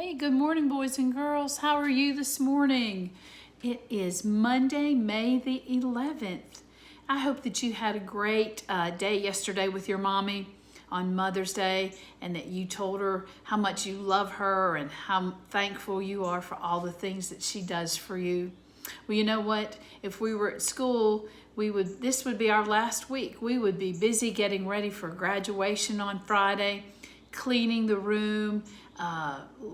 Hey, good morning, boys and girls. How are you this morning? It is Monday, May the 11th. I hope that you had a great day yesterday with your mommy on Mother's Day and that you told her how much you love her and how thankful you are for all the things that she does for you. Well, you know what? If we were at school, this would be our last week. We would be busy getting ready for graduation on Friday, cleaning the room.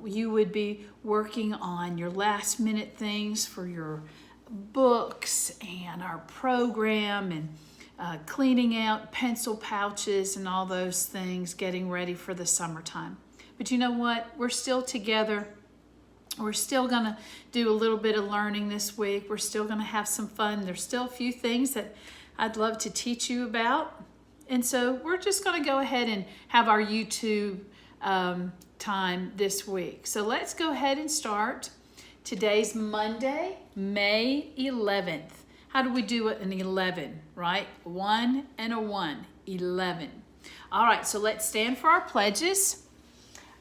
You would be working on your last minute things for your books and our program and cleaning out pencil pouches and all those things, getting ready for the summertime. But you know what? We're still together. We're still going to do a little bit of learning this week. We're still going to have some fun. There's still a few things that I'd love to teach you about. And so we're just going to go ahead and have our YouTube time this week. So let's go ahead and start. Today's Monday, May 11th. How do we do it in 11, right? 1 and a 1, 11. All right, so let's stand for our pledges.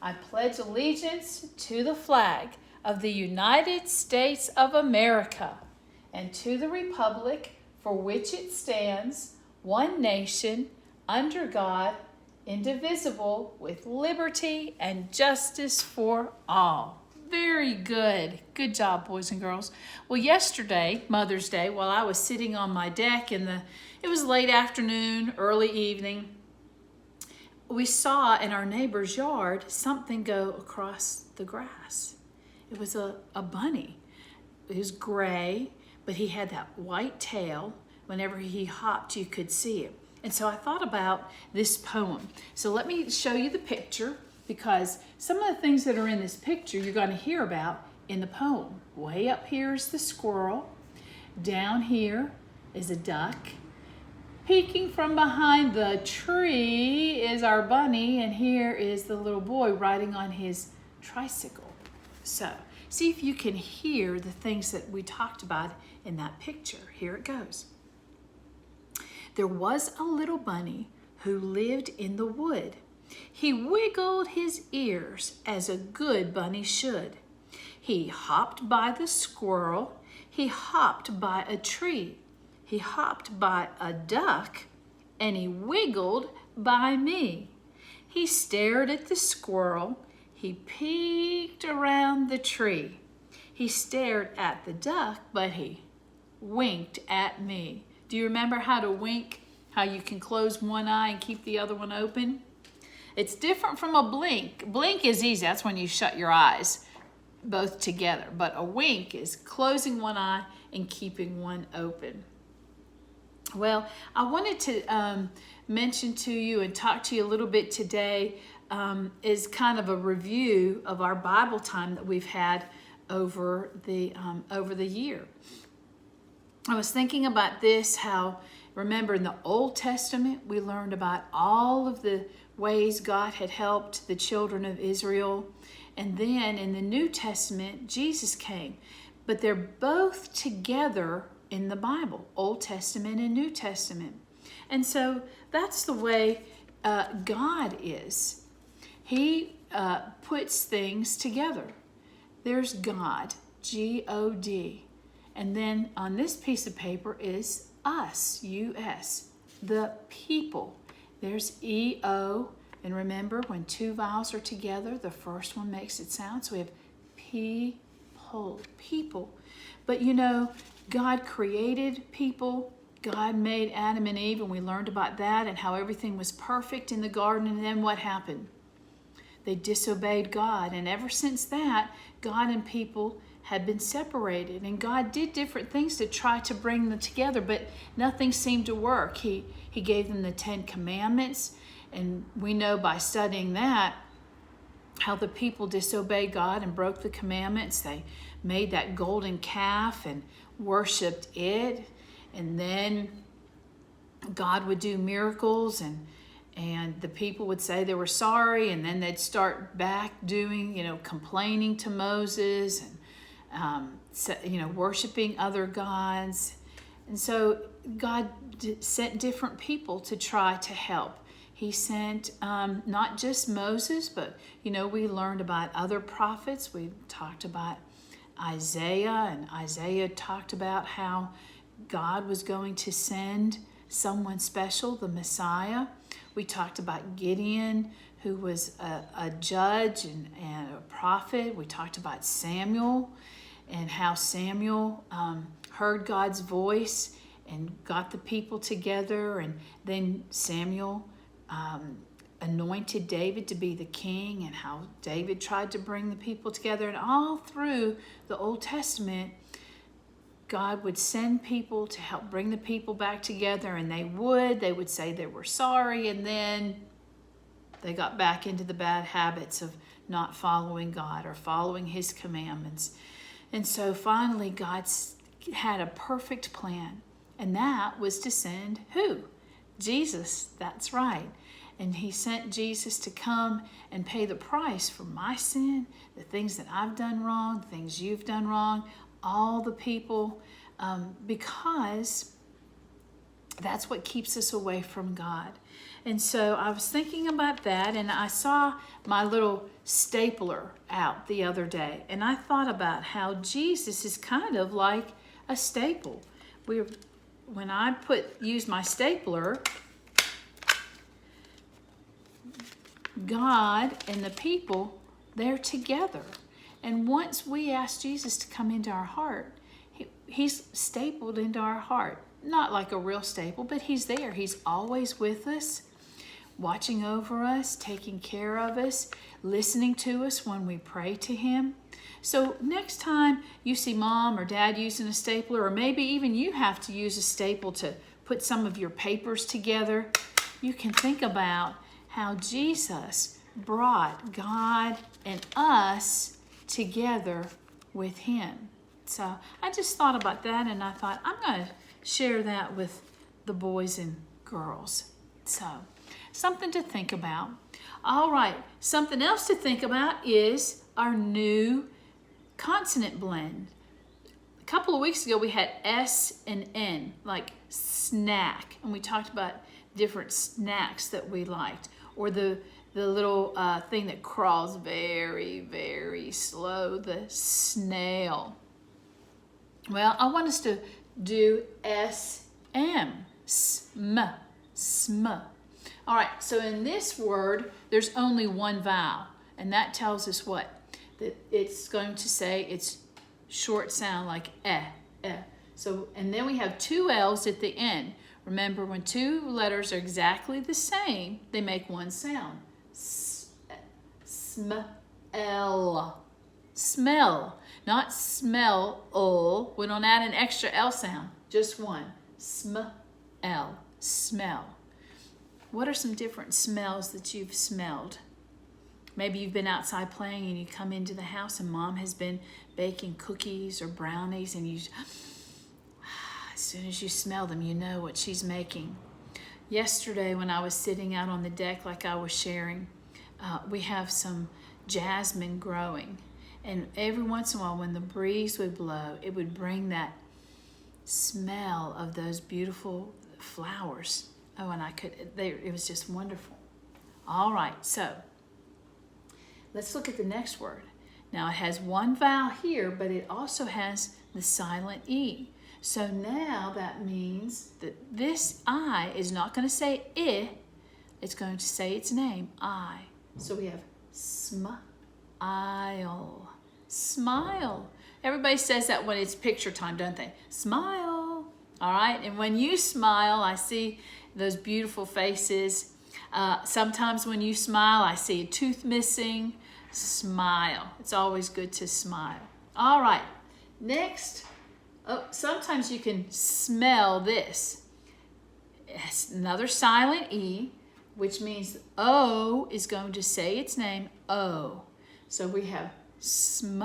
I pledge allegiance to the flag of the United States of America and to the republic for which it stands, one nation, under God, indivisible, with liberty and justice for all. Very good. Good job, boys and girls. Well, yesterday, Mother's Day, while I was sitting on my deck it was late afternoon, early evening, we saw in our neighbor's yard something go across the grass. It was a bunny. It was gray, but he had that white tail. Whenever he hopped, you could see it. And so I thought about this poem. So let me show you the picture, because some of the things that are in this picture you're going to hear about in the poem. Way up here is the squirrel. Down here is a duck. Peeking from behind the tree is our bunny, and here is the little boy riding on his tricycle. So see if you can hear the things that we talked about in that picture. Here it goes. There was a little bunny who lived in the wood. He wiggled his ears as a good bunny should. He hopped by the squirrel. He hopped by a tree. He hopped by a duck, and he wiggled by me. He stared at the squirrel. He peeked around the tree. He stared at the duck, but he winked at me. Do you remember how to wink? How you can close one eye and keep the other one open? It's different from a blink. Blink is easy. That's when you shut your eyes both together. But a wink is closing one eye and keeping one open. Well, I wanted to mention to you and talk to you a little bit today is kind of a review of our Bible time that we've had over the year. I was thinking about this, how, remember in the Old Testament, we learned about all of the ways God had helped the children of Israel. And then in the New Testament, Jesus came. But they're both together in the Bible, Old Testament and New Testament. And so that's the way God is. He puts things together. There's God, G-O-D. And then on this piece of paper is us, U-S, the people. There's E-O. And remember, when two vowels are together, the first one makes it sound. So we have people. But you know, God created people. God made Adam and Eve, and we learned about that and how everything was perfect in the garden. And then what happened? They disobeyed God. And ever since that, God and people had been separated. And God did different things to try to bring them together, but nothing seemed to work. He gave them the 10 Commandments. And we know by studying that how the people disobeyed God and broke the commandments. They made that golden calf and worshiped it. And then God would do miracles and the people would say they were sorry, and then they'd start back doing, complaining to Moses and, worshiping other gods. And so God sent different people to try to help. He sent not just Moses, but, we learned about other prophets. We talked about Isaiah, and Isaiah talked about how God was going to send someone special, the Messiah. We talked about Gideon, who was a judge and a prophet. We talked about Samuel and how Samuel heard God's voice and got the people together. And then Samuel anointed David to be the king, and how David tried to bring the people together. And all through the Old Testament, God would send people to help bring the people back together, and they would say they were sorry, and then they got back into the bad habits of not following God or following his commandments. And so finally God had a perfect plan, and that was to send who? Jesus, that's right. And he sent Jesus to come and pay the price for my sin, the things that I've done wrong, the things you've done wrong, all the people, because that's what keeps us away from God. And so I was thinking about that, and I saw my little stapler out the other day, and I thought about how Jesus is kind of like a staple. When I use my stapler, God and the people, they're together. And once we ask Jesus to come into our heart, he's stapled into our heart. Not like a real staple, but he's there. He's always with us, watching over us, taking care of us, listening to us when we pray to him. So next time you see mom or dad using a stapler, or maybe even you have to use a staple to put some of your papers together, you can think about how Jesus brought God and us together with him. So I just thought about that, and I thought I'm going to share that with the boys and girls. So something to think about. All right, something else to think about is our new consonant blend. A couple of weeks ago we had S and N, like snack, and we talked about different snacks that we liked, or the little thing that crawls very, very slow, the snail. Well, I want us to do S-M, sm, sm. All right, so in this word, there's only one vowel, and that tells us what? That it's going to say its short sound like eh, eh. So, and then we have two L's at the end. Remember, when two letters are exactly the same, they make one sound. Smell. Smell. Not smell. We don't add an extra L sound. Just one. Smell. Smell. What are some different smells that you've smelled? Maybe you've been outside playing and you come into the house and mom has been baking cookies or brownies, and as soon as you smell them, you know what she's making. Yesterday when I was sitting out on the deck like I was sharing, we have some jasmine growing. And every once in a while when the breeze would blow, it would bring that smell of those beautiful flowers. Oh, and it was just wonderful. All right, so let's look at the next word. Now it has one vowel here, but it also has the silent E. So now that means that this I is not going to say I, it's going to say its name, I. So we have smile, smile. Everybody says that when it's picture time, don't they? Smile. All right, and when you smile, I see those beautiful faces. Sometimes when you smile, I see a tooth missing. Smile. It's always good to smile. All right, next. Oh, sometimes you can smell this. It's another silent E, which means O is going to say its name, O. So we have sm,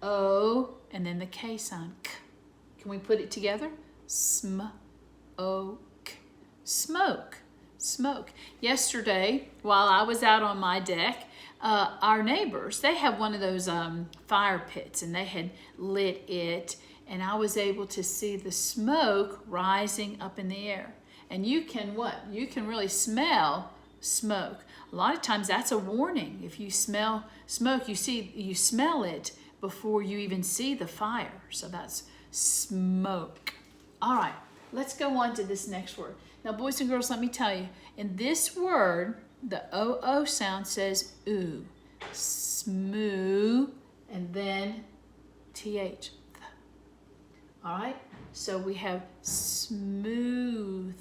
O, and then the K sound, K. Can we put it together? Sm, O, K. Smoke, smoke. Yesterday, while I was out on my deck, our neighbors, they have one of those fire pits, and they had lit it, and I was able to see the smoke rising up in the air. And you can what? You can really smell smoke. A lot of times that's a warning. If you smell smoke, you smell it before you even see the fire. So that's smoke. All right, let's go on to this next word. Now, boys and girls, let me tell you, in this word, the O-O sound says ooh. Smooth, and then TH. All right, so we have smooth,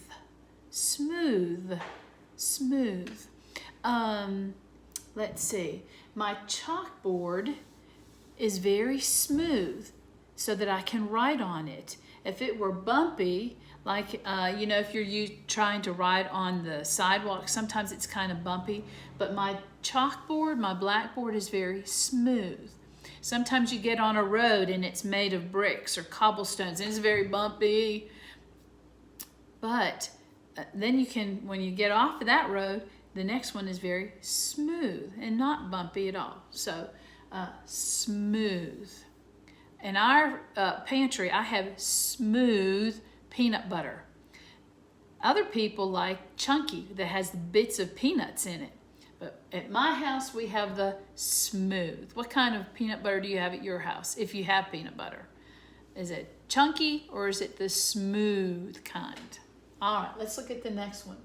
smooth, smooth. Let's see. My chalkboard is very smooth so that I can write on it. If it were bumpy, like, if you're trying to write on the sidewalk, sometimes it's kind of bumpy, but my chalkboard, my blackboard is very smooth. Sometimes you get on a road and it's made of bricks or cobblestones and it's very bumpy, but then you can, when you get off of that road, the next one is very smooth and not bumpy at all. So, smooth. In our pantry, I have smooth peanut butter. Other people like chunky, that has bits of peanuts in it. But at my house, we have the smooth. What kind of peanut butter do you have at your house, if you have peanut butter? Is it chunky or is it the smooth kind? All right, let's look at the next one.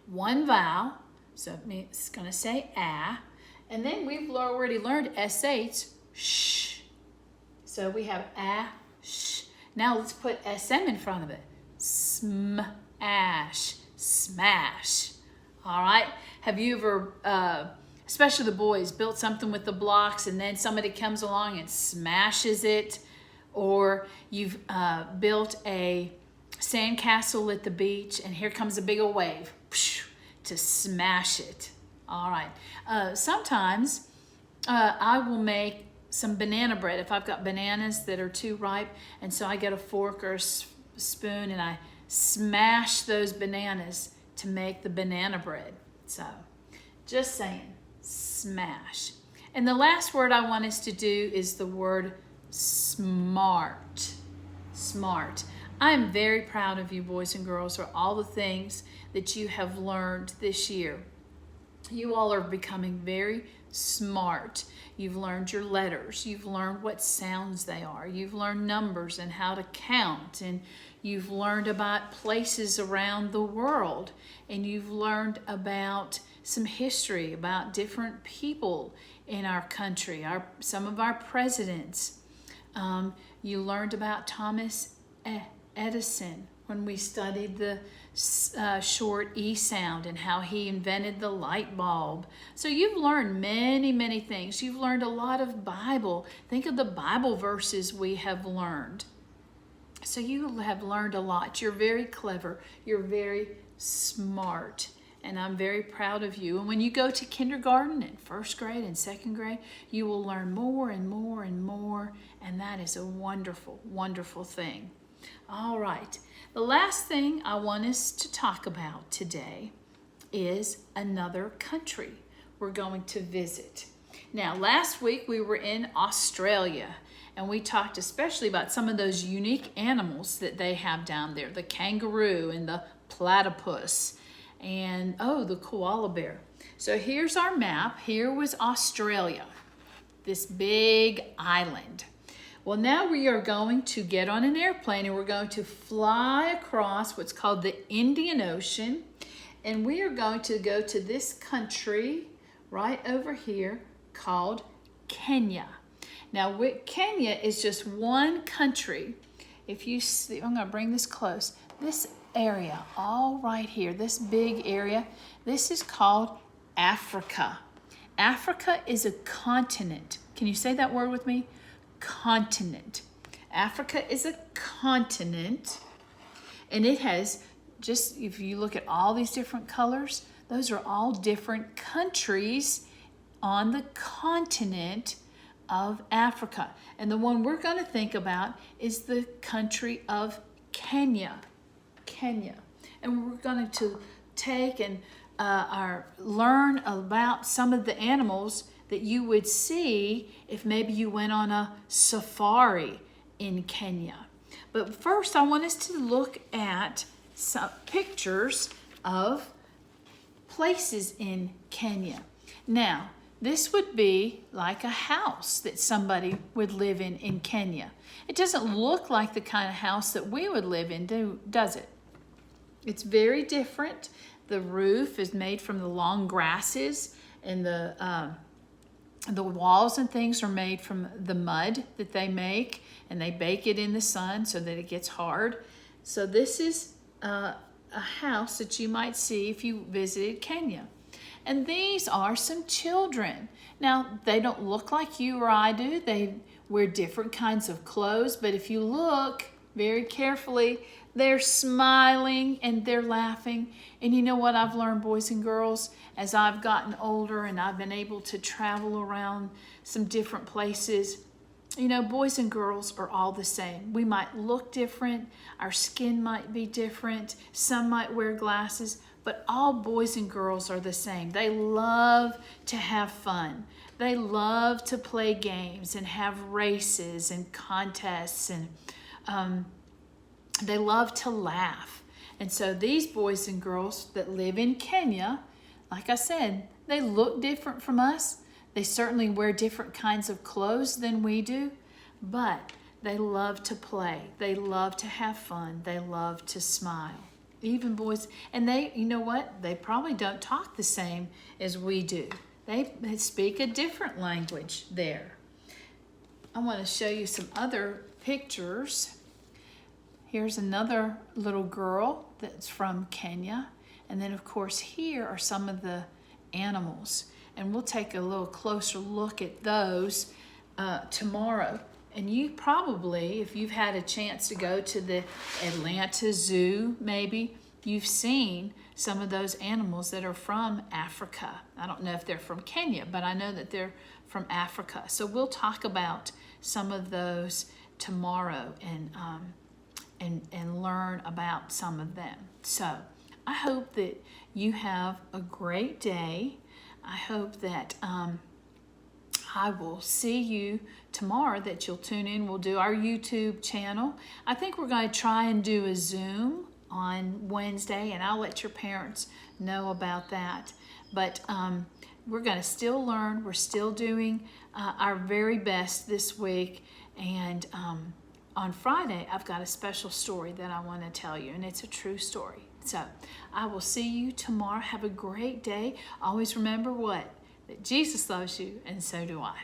One vowel, so it's going to say ah. And then we've already learned SH, sh. So we have ah, sh. Now let's put SM in front of it. Smash, smash. All right. Have you ever, especially the boys, built something with the blocks and then somebody comes along and smashes it? Or you've built a sandcastle at the beach and here comes a big old wave to smash it. All right. Sometimes I will make some banana bread if I've got bananas that are too ripe, and so I get a fork or a spoon and I smash those bananas to make the banana bread. So just saying, smash. And the last word I want us to do is the word smart. Smart. I'm very proud of you, boys and girls, for all the things that you have learned this year. You all are becoming very smart. You've learned your letters. You've learned what sounds they are. You've learned numbers and how to count. And you've learned about places around the world. And you've learned about some history, about different people in our country, some of our presidents. You learned about Thomas Edison when we studied the short E sound and how he invented the light bulb. So you've learned many, many things. You've learned a lot of Bible. Think of the Bible verses we have learned. So you have learned a lot. You're very clever. You're very smart. And I'm very proud of you. And when you go to kindergarten and first grade and second grade, you will learn more and more and more. And that is a wonderful, wonderful thing. All right. The last thing I want us to talk about today is another country we're going to visit. Now, last week we were in Australia and we talked especially about some of those unique animals that they have down there, the kangaroo and the platypus and, the koala bear. So here's our map. Here was Australia, this big island. Well, now we are going to get on an airplane and we're going to fly across what's called the Indian Ocean. And we are going to go to this country right over here called Kenya. Now, Kenya is just one country. If you see, I'm going to bring this close. This area, all right here, this big area, this is called Africa. Africa is a continent. Can you say that word with me? Continent. Africa is a continent, and it has just, if you look at all these different colors, those are all different countries on the continent of Africa. And the one we're going to think about is the country of Kenya. Kenya. And we're going to take and learn about some of the animals that you would see if maybe you went on a safari in Kenya. But first, I want us to look at some pictures of places in Kenya. Now, this would be like a house that somebody would live in Kenya. It doesn't look like the kind of house that we would live in, does it? It's very different. The roof is made from the long grasses, and the walls and things are made from the mud that they make, and they bake it in the sun so that it gets hard. So this is a house that you might see if you visited Kenya. And these are some children. Now, they don't look like you or I do. They wear different kinds of clothes, but if you look very carefully, they're smiling and they're laughing. And you know what I've learned, boys and girls, as I've gotten older and I've been able to travel around some different places? You know, boys and girls are all the same. We might look different. Our skin might be different. Some might wear glasses, but all boys and girls are the same. They love to have fun. They love to play games and have races and contests, and they love to laugh. And so these boys and girls that live in Kenya, like I said, they look different from us. They certainly wear different kinds of clothes than we do, but they love to play. They love to have fun. They love to smile. Even boys, and they, you know what? They probably don't talk the same as we do. They speak a different language there. I want to show you some other pictures. Here's another little girl that's from Kenya. And then, of course, here are some of the animals. And we'll take a little closer look at those tomorrow. And you probably, if you've had a chance to go to the Atlanta Zoo, maybe, you've seen some of those animals that are from Africa. I don't know if they're from Kenya, but I know that they're from Africa. So we'll talk about some of those tomorrow and learn about some of them. So I hope that you have a great day. I hope that I will see you tomorrow, that you'll tune in. We'll do our YouTube channel. I think we're going to try and do a Zoom on Wednesday, and I'll let your parents know about that. But we're going to still learn. We're still doing our very best this week. And on Friday, I've got a special story that I want to tell you, and it's a true story. So I will see you tomorrow. Have a great day. Always remember what? That Jesus loves you, and so do I.